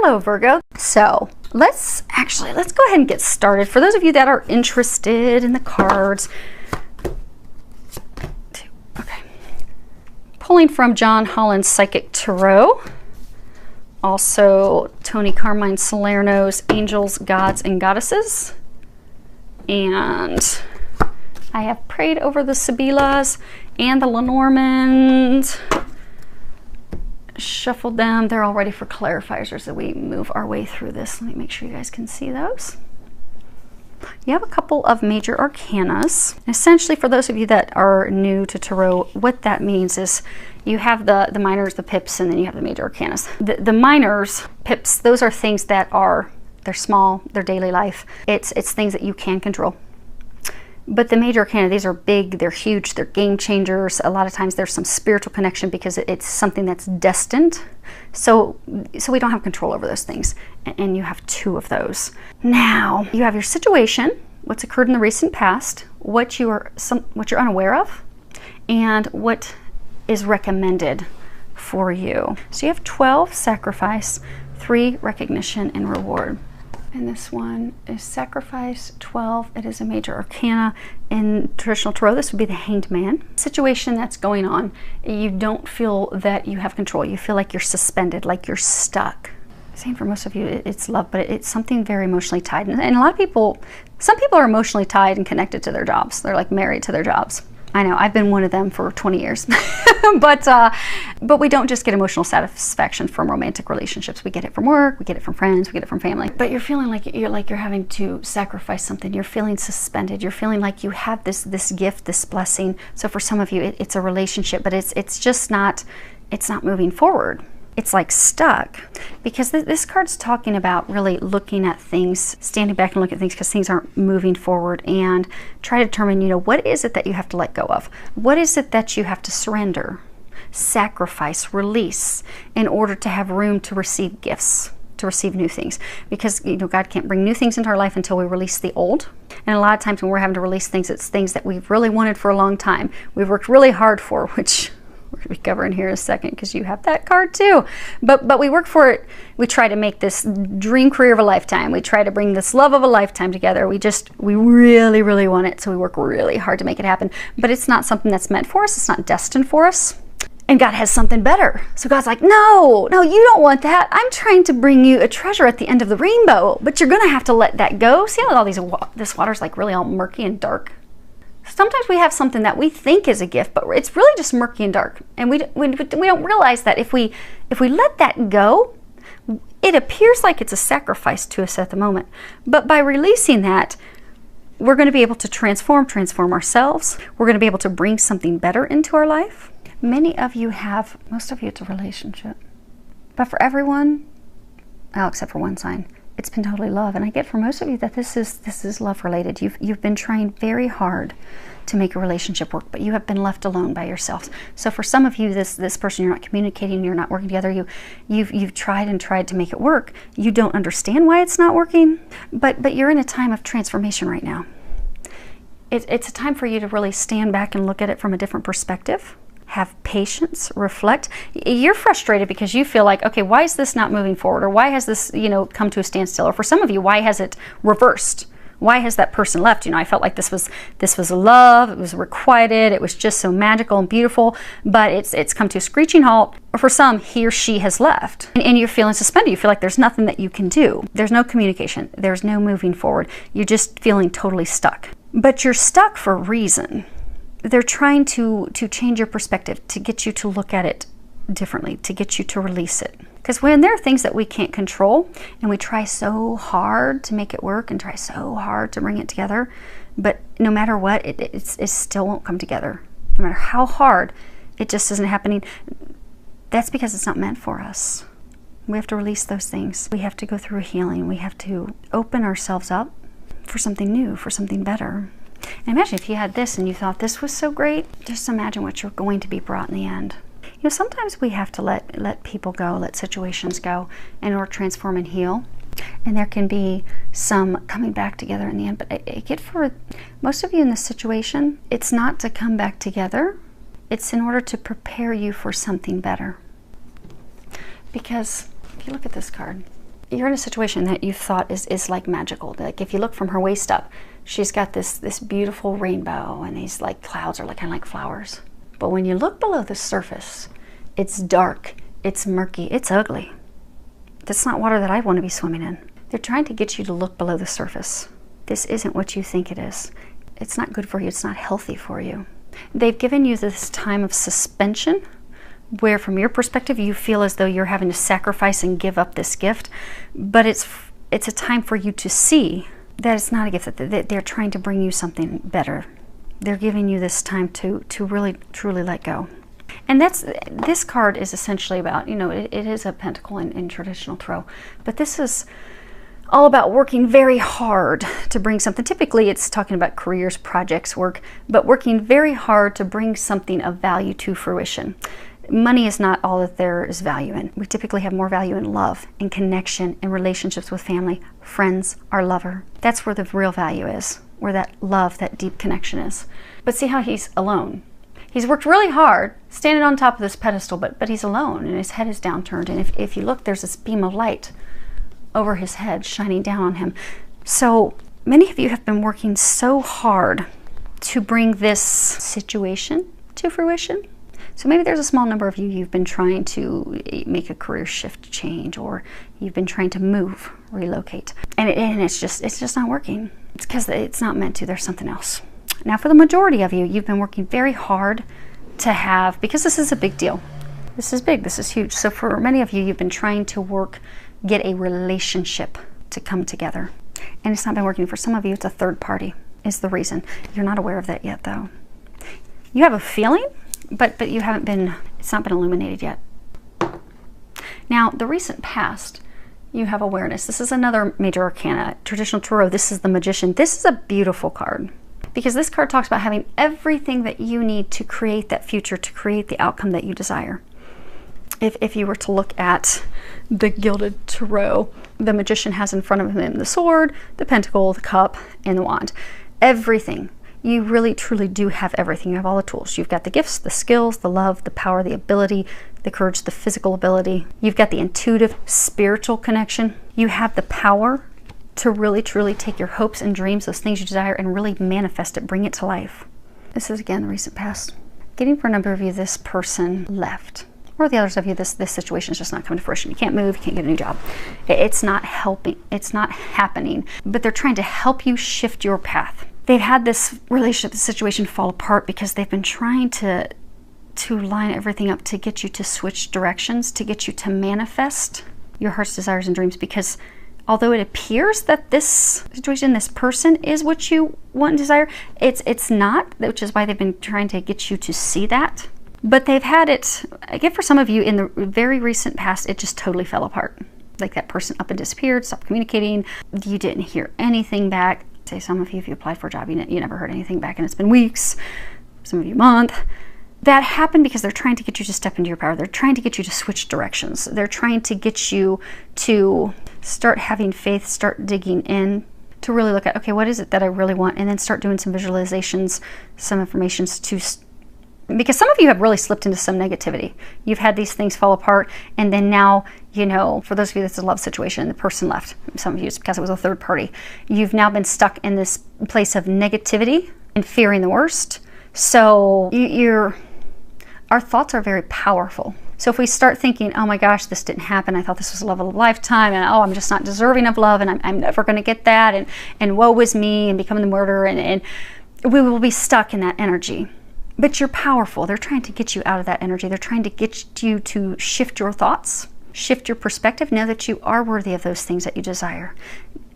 Hello, Virgo. So let's go ahead and get started. For those of you that are interested in the cards, okay, pulling from John Holland's Psychic Tarot, also Tony Carmine Salerno's Angels, Gods, and Goddesses, and I have prayed over the Sibillas and the Lenormands, shuffled them. They're all ready for clarifiers as we move our way through this. Let me make sure you guys can see those. You have a couple of major arcanas. Essentially, for those of you that are new to tarot, what that means is you have the minors, the pips, and then you have the major arcanas. The minors, pips, those are things that they're small, they're daily life. It's things that you can control. But the major arcana, these are big, they're huge, they're game changers. A lot of times there's some spiritual connection because it's something that's destined. So we don't have control over those things. And you have two of those. Now, you have your situation, what's occurred in the recent past, what you're unaware of, and what is recommended for you. So you have 12, sacrifice, 3, recognition, and reward. And this one is sacrifice, 12. It is a major arcana. In traditional tarot, this would be the Hanged Man. Situation that's going on, you don't feel that you have control. You feel like you're suspended, like you're stuck. Same for most of you, it's love, but it's something very emotionally tied. And a lot of people, some people are emotionally tied and connected to their jobs. They're like married to their jobs. I know, I've been one of them for 20 years. But we don't just get emotional satisfaction from romantic relationships. We get it from work, we get it from friends, we get it from family. But you're feeling like you're having to sacrifice something. You're feeling suspended. You're feeling like you have this gift, this blessing. So for some of you, it's a relationship, but it's just not, it's not moving forward. It's like stuck, because this card's talking about really looking at things, standing back and looking at things because things aren't moving forward, and try to determine, what is it that you have to let go of? What is it that you have to surrender, sacrifice, release in order to have room to receive gifts, to receive new things? Because, God can't bring new things into our life until we release the old. And a lot of times when we're having to release things, it's things that we've really wanted for a long time. We've worked really hard for, which we're going to be covering here in a second because you have that card too. But we work for it. We try to make this dream career of a lifetime. We try to bring this love of a lifetime together. We really, really want it. So we work really hard to make it happen. But it's not something that's meant for us. It's not destined for us. And God has something better. So God's like, no, you don't want that. I'm trying to bring you a treasure at the end of the rainbow. But you're going to have to let that go. See how this water's like really all murky and dark? Sometimes we have something that we think is a gift, but it's really just murky and dark. And we don't realize that if we let that go, it appears like it's a sacrifice to us at the moment. But by releasing that, we're going to be able to transform ourselves. We're going to be able to bring something better into our life. Most of you, it's a relationship. But for everyone, except for one sign, it's been totally love. And I get for most of you that this is love related. You've been trying very hard to make a relationship work, but you have been left alone by yourselves. So for some of you, this person, you're not communicating, you're not working together, you've tried and tried to make it work. You don't understand why it's not working, but you're in a time of transformation right now. It's a time for you to really stand back and look at it from a different perspective. Have patience, reflect. You're frustrated because you feel like, okay, why is this not moving forward? Or why has this, come to a standstill? Or for some of you, why has it reversed? Why has that person left? I felt like this was love, it was requited, it was just so magical and beautiful, but it's come to a screeching halt. Or for some, he or she has left. And you're feeling suspended. You feel like there's nothing that you can do. There's no communication. There's no moving forward. You're just feeling totally stuck. But you're stuck for a reason. They're trying to change your perspective, to get you to look at it differently, to get you to release it. Because when there are things that we can't control, and we try so hard to make it work and try so hard to bring it together, but no matter what, it still won't come together. No matter how hard, it just isn't happening. That's because it's not meant for us. We have to release those things. We have to go through a healing. We have to open ourselves up for something new, for something better. And imagine if you had this and you thought this was so great, just imagine what you're going to be brought in the end. Sometimes we have to let people go, let situations go in order to transform and heal. And there can be some coming back together in the end. But I get for most of you in this situation, it's not to come back together. It's in order to prepare you for something better. Because if you look at this card, you're in a situation that you thought is like magical. Like if you look from her waist up, she's got this beautiful rainbow, and these like clouds are like kind of like flowers. But when you look below the surface, it's dark, it's murky, it's ugly. That's not water that I want to be swimming in. They're trying to get you to look below the surface. This isn't what you think it is. It's not good for you. It's not healthy for you. They've given you this time of suspension where from your perspective you feel as though you're having to sacrifice and give up this gift, but it's a time for you to see that it's not a gift, that they're trying to bring you something better. They're giving you this time to really truly let go. And this card is essentially about, you know, it is a pentacle in traditional tarot, but this is all about working very hard to bring something. Typically it's talking about careers, projects, work, but working very hard to bring something of value to fruition. Money is not all that there is value in. We typically have more value in love, in connection, in relationships with family, friends, our lover. That's where the real value is, where that love, that deep connection is. But see how he's alone. He's worked really hard, standing on top of this pedestal, but he's alone, and his head is downturned. And if you look, there's this beam of light over his head shining down on him. So many of you have been working so hard to bring this situation to fruition. So maybe there's a small number of you, you've been trying to make a career shift change, or you've been trying to move, relocate, and it's just not working. It's because it's not meant to. There's something else. Now for the majority of you, you've been working very hard to have, because this is a big deal. This is big, this is huge. So for many of you, you've been trying to get a relationship to come together. And it's not been working. For some of you, it's a third party is the reason. You're not aware of that yet though. You have a feeling, but you haven't been, it's not been illuminated yet. Now, the recent past, you have awareness. This is another major arcana. Traditional tarot, this is the Magician. This is a beautiful card, because this card talks about having everything that you need to create that future, to create the outcome that you desire. If you were to look at the Gilded Tarot, the Magician has in front of him the sword, the pentacle, the cup, and the wand. Everything. You really truly do have everything. You have all the tools. You've got the gifts, the skills, the love, the power, the ability, the courage, the physical ability. You've got the intuitive, spiritual connection. You have the power to really truly take your hopes and dreams, those things you desire, and really manifest it, bring it to life. This is again the recent past. Getting for a number of you, this person left. Or the others of you, this situation is just not coming to fruition. You can't move, you can't get a new job. It's not helping, it's not happening, but they're trying to help you shift your path. They've had this relationship, this situation fall apart because they've been trying to line everything up to get you to switch directions, to get you to manifest your heart's desires and dreams. Because although it appears that this situation, this person is what you want and desire, it's not, which is why they've been trying to get you to see that. But they've had it, again, for some of you in the very recent past, it just totally fell apart. Like that person up and disappeared, stopped communicating. You didn't hear anything back. Say some of you, if you applied for a job, you never heard anything back, and it's been weeks, some of you a month. That happened because they're trying to get you to step into your power. They're trying to get you to switch directions. They're trying to get you to start having faith, start digging in, to really look at, okay, what is it that I really want? And then start doing some visualizations, some affirmations because some of you have really slipped into some negativity. You've had these things fall apart, and then now, you know, for those of you that's a love situation, the person left. Some of you, it's because it was a third party. You've now been stuck in this place of negativity and fearing the worst. So our thoughts are very powerful. So if we start thinking, oh my gosh, this didn't happen, I thought this was a love of a lifetime, and oh, I'm just not deserving of love, and I'm never going to get that, and woe is me, and becoming the murderer, and we will be stuck in that energy. But you're powerful. They're trying to get you out of that energy. They're trying to get you to shift your thoughts, shift your perspective. Know that you are worthy of those things that you desire.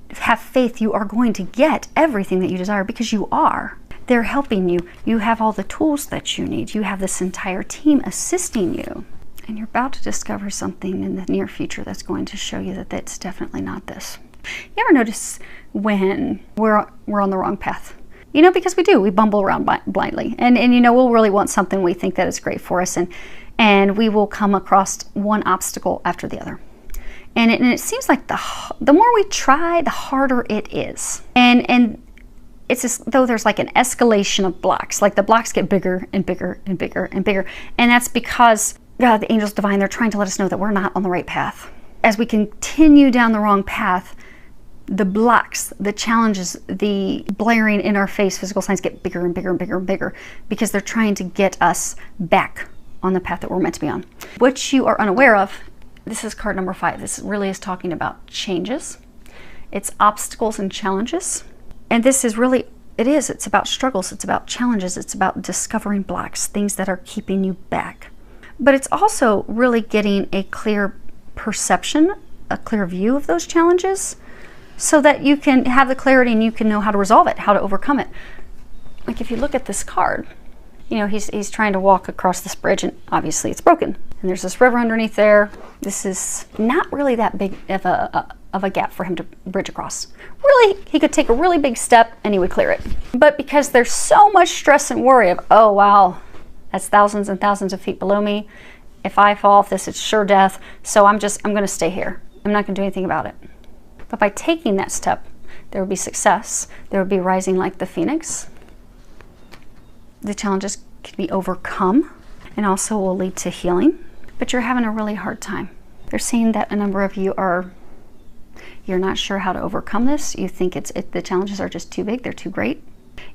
Have faith. You are going to get everything that you desire because you are. They're helping you. You have all the tools that you need. You have this entire team assisting you. And you're about to discover something in the near future that's going to show you that that's definitely not this. You ever notice when we're on the wrong path? You know, because we bumble around blindly. And you know, we'll really want something we think that is great for us. And we will come across one obstacle after the other. And it seems like the more we try, the harder it is. And it's as though there's like an escalation of blocks. Like the blocks get bigger and bigger and bigger and bigger. And that's because God, the angels divine, they're trying to let us know that we're not on the right path. as we continue down the wrong path, the blocks, the challenges, the blaring in our face physical signs get bigger and bigger and bigger and bigger, because they're trying to get us back on the path that we're meant to be on. What you are unaware of, this is card number 5. This really is talking about changes. It's obstacles and challenges. And this is really, it's about struggles, it's about challenges, it's about discovering blocks, things that are keeping you back. But it's also really getting a clear perception, a clear view of those challenges, so that you can have the clarity and you can know how to resolve it, how to overcome it. Like if you look at this card, you know, he's trying to walk across this bridge, and obviously it's broken. And there's this river underneath there. This is not really that big of a gap for him to bridge across. Really, he could take a really big step and he would clear it. But because there's so much stress and worry of, oh wow, that's thousands and thousands of feet below me. If I fall off this, it's sure death. So I'm going to stay here. I'm not going to do anything about it. But by taking that step, there would be success. There would be rising like the phoenix. The challenges can be overcome and also will lead to healing. But you're having a really hard time. They're saying that a number of you you're not sure how to overcome this. You think the challenges are just too big. They're too great.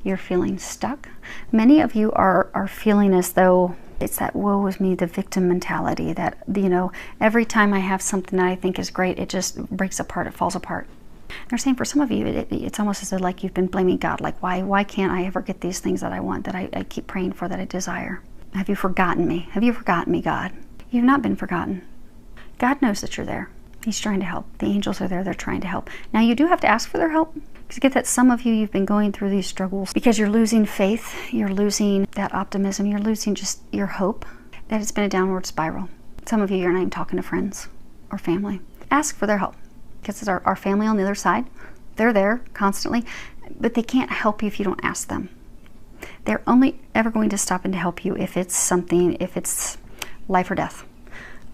You're feeling stuck. Many of you are feeling as though it's that woe is me, the victim mentality, that, you know, every time I have something that I think is great, it just breaks apart, it falls apart. They're saying for some of you, it's almost as though like you've been blaming God, like why can't I ever get these things that I want, that I keep praying for, that I desire? Have you forgotten me? Have you forgotten me, God? You've not been forgotten. God knows that you're there. He's trying to help. The angels are there, they're trying to help. Now you do have to ask for their help. Because get that some of you've been going through these struggles because you're losing faith, you're losing that optimism, you're losing just your hope, that it's been a downward spiral. Some of you, you're not even talking to friends or family. Ask for their help, because it's our family on the other side. They're there constantly, but they can't help you if you don't ask them. They're only ever going to stop in to help you if it's something, if it's life or death.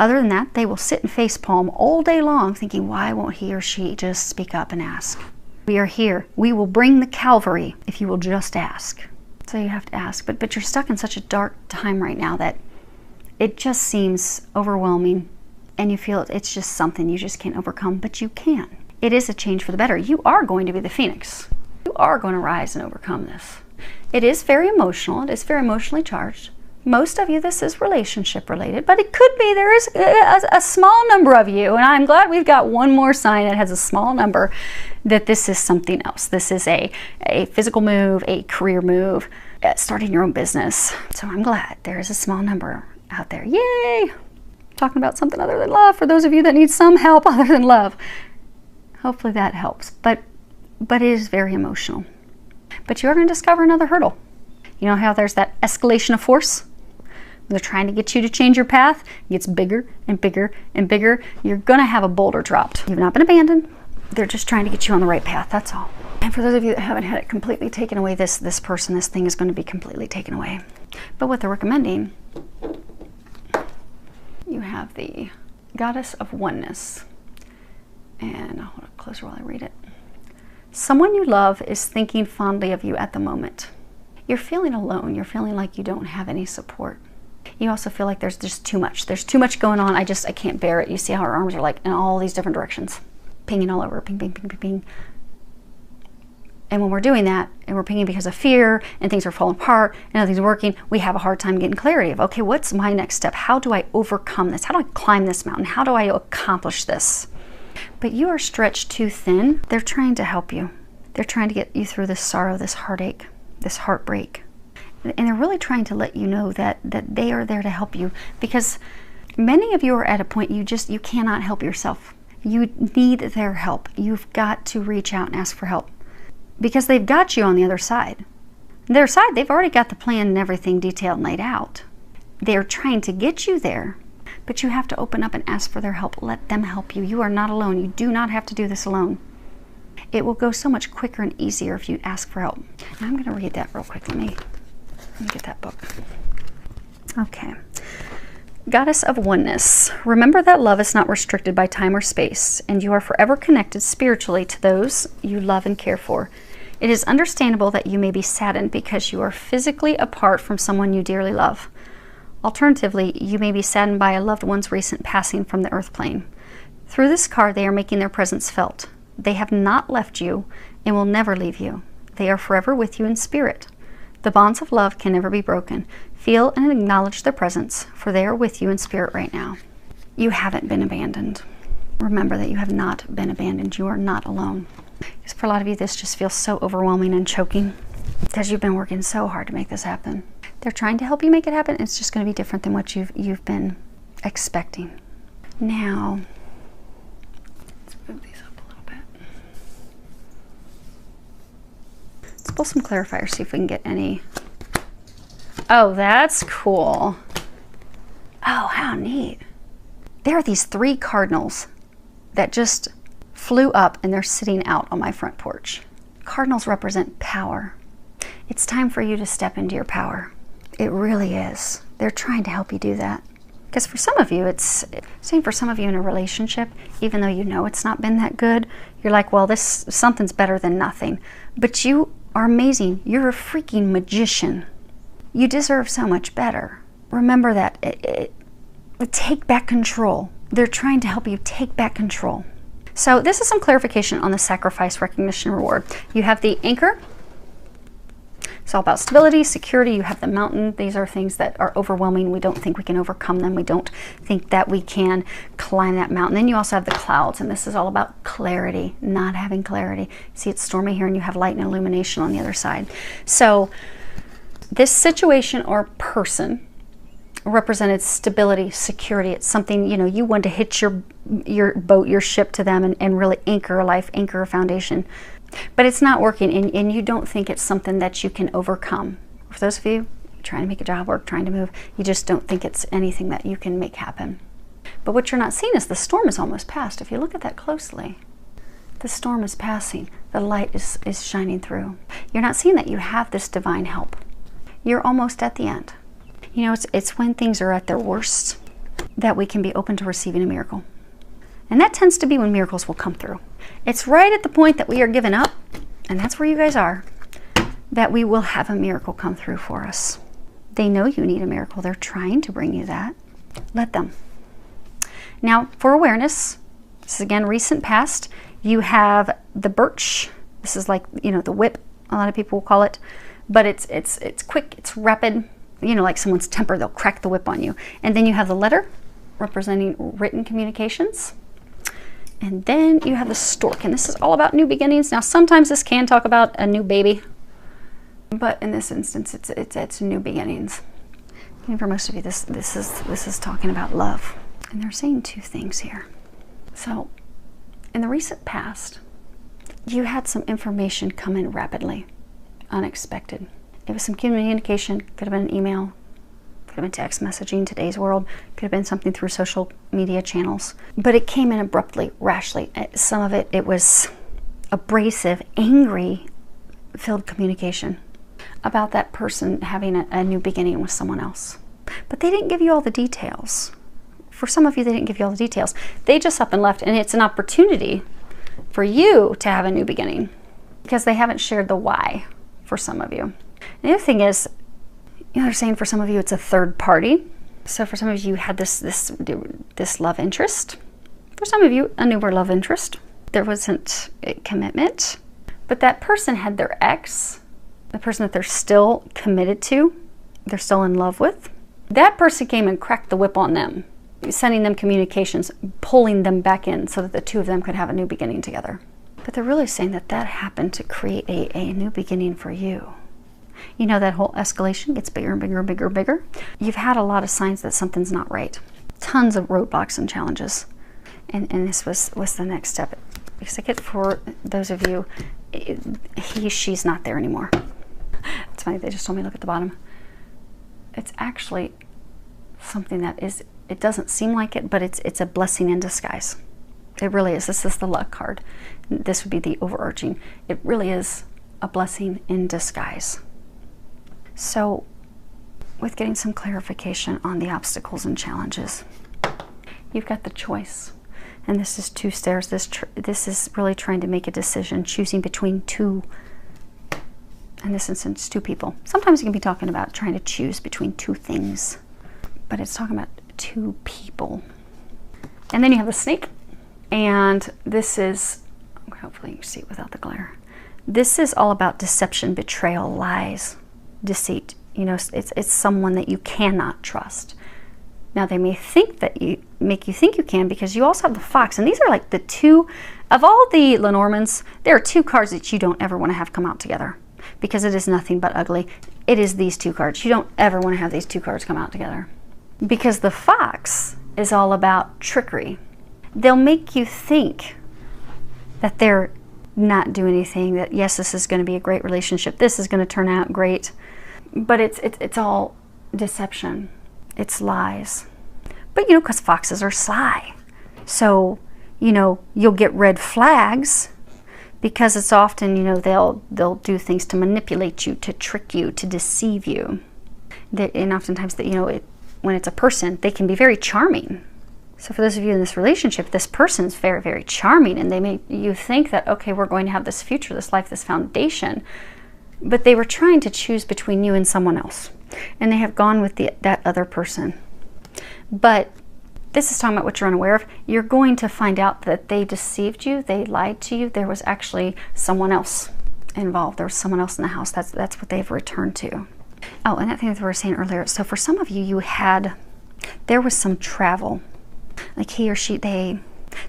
Other than that, they will sit and facepalm all day long thinking, why won't he or she just speak up and ask? We are here. We will bring the Calvary if you will just ask. So you have to ask. But you're stuck in such a dark time right now that it just seems overwhelming, and you feel it's just something you just can't overcome, but you can. It is a change for the better. You are going to be the phoenix. You are going to rise and overcome this. It is very emotional. It is very emotionally charged. Most of you, this is relationship related, but it could be there is a small number of you, and I'm glad we've got one more sign that has a small number, that this is something else. This is a physical move, a career move, starting your own business. So I'm glad there is a small number out there. Yay! Talking about something other than love for those of you that need some help other than love. Hopefully that helps, but it is very emotional. But you are going to discover another hurdle. You know how there's that escalation of force? They're trying to get you to change your path. It gets bigger and bigger and bigger. You're going to have a boulder dropped. You've not been abandoned. They're just trying to get you on the right path. That's all. And for those of you that haven't had it completely taken away, this person, this thing is going to be completely taken away. But what they're recommending, you have the Goddess of Oneness. And I'll hold it closer while I read it. Someone you love is thinking fondly of you at the moment. You're feeling alone. You're feeling like you don't have any support. You also feel like there's just too much. There's too much going on. I can't bear it. You see how our arms are like in all these different directions. Pinging all over. Ping, ping, ping, ping, ping. And when we're doing that, and we're pinging because of fear, and things are falling apart, and nothing's working, we have a hard time getting clarity of, okay, what's my next step? How do I overcome this? How do I climb this mountain? How do I accomplish this? But you are stretched too thin. They're trying to help you. They're trying to get you through this sorrow, this heartache, this heartbreak. And they're really trying to let you know that they are there to help you, because many of you are at a point you cannot help yourself. You need their help. You've got to reach out and ask for help, because they've got you on the other side. Their side, they've already got the plan and everything detailed and laid out. They're trying to get you there, but you have to open up and ask for their help. Let them help you. You are not alone. You do not have to do this alone. It will go so much quicker and easier if you ask for help. I'm going to read that real quick. Let me get that book. Okay. Goddess of Oneness. Remember that love is not restricted by time or space, and you are forever connected spiritually to those you love and care for. It is understandable that you may be saddened because you are physically apart from someone you dearly love. Alternatively, you may be saddened by a loved one's recent passing from the earth plane. Through this card, they are making their presence felt. They have not left you and will never leave you. They are forever with you in spirit. The bonds of love can never be broken. Feel and acknowledge their presence, for they are with you in spirit right now. You haven't been abandoned. Remember that you have not been abandoned. You are not alone. Because for a lot of you, this just feels so overwhelming and choking because you've been working so hard to make this happen. They're trying to help you make it happen. It's just going to be different than what you've been expecting. Now, let's move these up a little bit. Let's pull some clarifiers, see if we can get any. Oh, that's cool. Oh, how neat. There are these 3 cardinals that just flew up and they're sitting out on my front porch. Cardinals represent power. It's time for you to step into your power. It really is. They're trying to help you do that. Because for some of you, it's saying for some of you in a relationship, even though you know it's not been that good, you're like, well, something's better than nothing. But you are amazing. You're a freaking magician. You deserve so much better. Remember that. Take back control. They're trying to help you take back control. So this is some clarification on the sacrifice, recognition, reward. You have the anchor. It's all about stability, security. You have the mountain. These are things that are overwhelming. We don't think we can overcome them. We don't think that we can climb that mountain. Then you also have the clouds, and this is all about clarity, not having clarity. See, it's stormy here, and you have light and illumination on the other side. So this situation or person represented stability, security. It's something, you want to hitch your boat, your ship to them and really anchor a life, anchor a foundation. But it's not working, and you don't think it's something that you can overcome. For those of you trying to make a job work, trying to move, you just don't think it's anything that you can make happen. But what you're not seeing is the storm is almost past. If you look at that closely, the storm is passing. The light is shining through. You're not seeing that you have this divine help. You're almost at the end. It's when things are at their worst that we can be open to receiving a miracle. And that tends to be when miracles will come through. It's right at the point that we are giving up, and that's where you guys are, that we will have a miracle come through for us. They know you need a miracle. They're trying to bring you that. Let them. Now, for awareness, this is again recent past, you have the birch. This is like, the whip, a lot of people will call it. But it's quick, it's rapid. Like someone's temper, they'll crack the whip on you. And then you have the letter, representing written communications. And then you have the stork, and this is all about new beginnings. Now, sometimes this can talk about a new baby, but in this instance, it's new beginnings. And for most of you, this is talking about love. And they're saying 2 things here. So, in the recent past, you had some information come in rapidly, unexpected. It was some communication, could have been an email, could have been text messaging, today's world, could have been something through social media channels. But it came in abruptly, rashly. Some of it was abrasive, angry-filled communication about that person having a new beginning with someone else. But they didn't give you all the details. For some of you, they didn't give you all the details. They just up and left, and it's an opportunity for you to have a new beginning because they haven't shared the why for some of you. The other thing is, they're saying for some of you it's a third party. So for some of you had this love interest. For some of you, a newer love interest. There wasn't a commitment, but that person had their ex, the person that they're still committed to, they're still in love with. That person came and cracked the whip on them, sending them communications, pulling them back in so that the 2 of them could have a new beginning together. But they're really saying that happened to create a new beginning for you. That whole escalation gets bigger and bigger and bigger and bigger. You've had a lot of signs that something's not right. Tons of roadblocks and challenges. And this was the next step. Because I get for those of you, she's not there anymore. It's funny, they just told me look at the bottom. It's actually something that is, it doesn't seem like it, but it's a blessing in disguise. It really is. This is the luck card. This would be the overarching. It really is a blessing in disguise. So, with getting some clarification on the obstacles and challenges, you've got the choice. And this is 2 stairs. This is really trying to make a decision, choosing between 2, in this instance, 2 people. Sometimes you can be talking about trying to choose between 2 things, but it's talking about 2 people. And then you have the snake. And this is, hopefully you can see it without the glare. This is all about deception, betrayal, lies, deceit. You know, it's someone that you cannot trust. Now they may think that make you think you can, because you also have the Fox, and these are like the two of all the Lenormands. There are two cards that you don't ever want to have come out together, because it is nothing but ugly. It is these two cards. You don't ever want to have these two cards come out together, because the Fox is all about trickery. They'll make you think that they're not doing anything, that yes, this is going to be a great relationship, this is going to turn out great, but it's all deception. It's lies. But you know, because foxes are sly, so you know, you'll get red flags, because it's often, you know, they'll do things to manipulate you, to trick you, to deceive you. And oftentimes, that, you know, when it's a person, they can be very charming. So for those of you in this relationship, this person's very, very charming, and they make you think that, okay, we're going to have this future, this life, this foundation. But they were trying to choose between you and someone else, and they have gone with that other person. But this is talking about what you're unaware of. You're going to find out that they deceived you, they lied to you. There was actually someone else involved. There was someone else in the house. That's what they've returned to. Oh, and that thing that we were saying earlier. So for some of you, there was some travel. Like he or she, there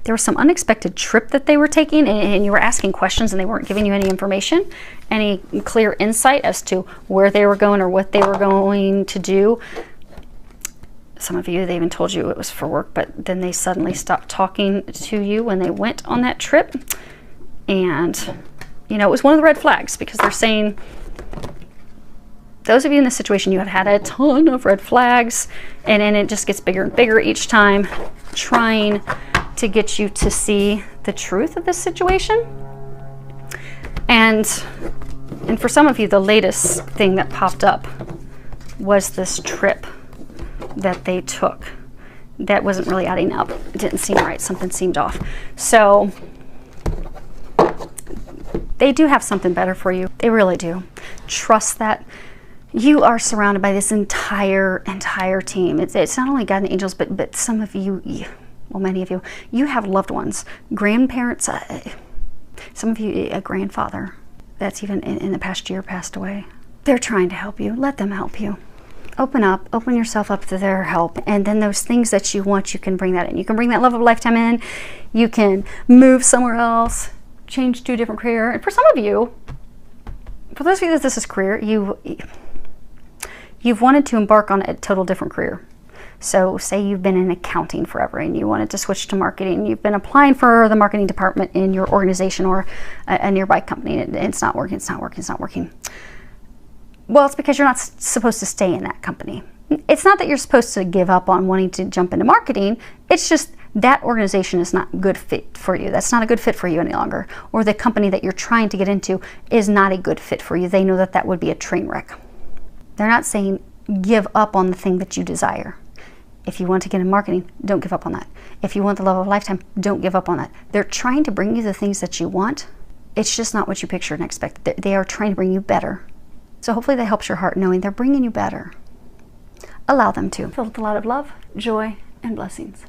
was some unexpected trip that they were taking, and you were asking questions and they weren't giving you any information, any clear insight as to where they were going or what they were going to do. Some of you, they even told you it was for work, but then they suddenly stopped talking to you when they went on that trip. And, you know, it was one of the red flags, because they're saying, those of you in this situation, you have had a ton of red flags, and then it just gets bigger and bigger each time, trying to get you to see the truth of this situation. And for some of you, the latest thing that popped up was this trip that they took that wasn't really adding up. It didn't seem right. Something seemed off. So they do have something better for you. They really do. Trust that. You are surrounded by this entire team. It's not only God and angels, but some of you, well, many of you, you have loved ones, grandparents, some of you, a grandfather that's even in the past year passed away. They're trying to help you. Let them help you. Open up, open yourself up to their help, and then those things that you want, you can bring that in. You can bring that love of a lifetime in. You can move somewhere else, change to a different career. And for some of you, for those of you that this is career, you've wanted to embark on a total different career. So say you've been in accounting forever and you wanted to switch to marketing. You've been applying for the marketing department in your organization or a nearby company, and it's not working, it's not working, it's not working. Well, it's because you're not supposed to stay in that company. It's not that you're supposed to give up on wanting to jump into marketing. It's just that organization is not a good fit for you. That's not a good fit for you any longer. Or the company that you're trying to get into is not a good fit for you. They know that that would be a train wreck. They're not saying give up on the thing that you desire. If you want to get in marketing, don't give up on that. If you want the love of a lifetime, don't give up on that. They're trying to bring you the things that you want. It's just not what you pictured and expected. They are trying to bring you better. So hopefully that helps your heart, knowing they're bringing you better. Allow them to. Filled with a lot of love, joy, and blessings.